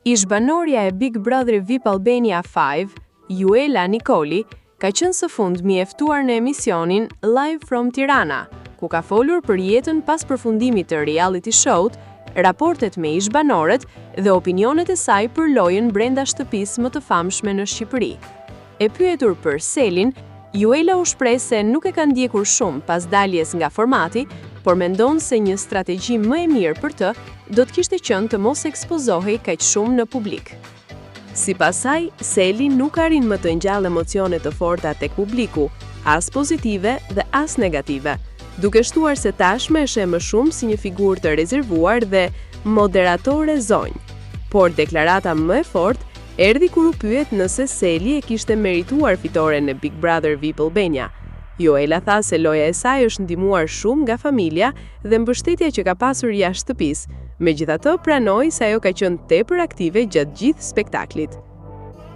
Ish-banorja e Big Brother VIP Albania 5, Juela Nikoli, ka qenë së fundmi e ftuar në emisionin Live from Tirana, ku ka folur për jetën pas përfundimit të reality show-t, raportet me ish-banorët dhe opinionet e saj për lojën brenda shtëpisë më të famshme në Shqipëri. E pyetur për Selin, Juela u shpreh se nuk e ka ndjekur shumë pas daljes nga formati, por mendon se një strategji më e mirë për të do të kishte qenë të mos ekspozohej kaq shumë në publik. Sipas saj, Seli nuk arrin më të ngjallë emocione të forta tek publiku, as pozitive dhe as negative, duke shtuar se tashmë e sheh më shumë si një figurë të rezervuar dhe moderatore zonjë. Por deklarata më e fortë erdhi kur u pyet nëse Seli e kishte merituar fitoren në Big Brother VIP Albania. Juela tha se loja e saj është ndihmuar shumë nga familja dhe mbështetja që ka pasur jashtë shtëpisë. Megjithatë, pranoi se ajo ka qenë tepër aktive gjatë gjithë spektaklit.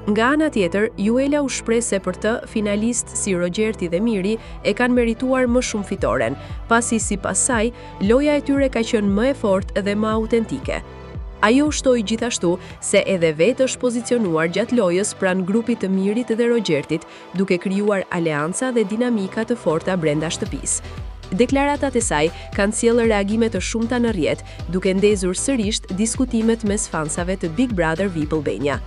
Nga ana tjetër, Juela u shpreh se për të, finalistë si Rogerti dhe Miri e kanë merituar më shumë fitoren, pasi sipas saj, loja e tyre ka qenë më e fortë dhe më autentike. Ajo shtoi gjithashtu se edhe vetë është pozicionuar gjatë lojës pranë grupit të Mirit dhe Rogertit, duke krijuar aleanca dhe dinamika të forta brenda shtëpisë. Deklaratat e saj kanë sjellë reagime të shumta në rrjet, duke ndezur sërish diskutimet mes fansave të Big Brother VIP Albania.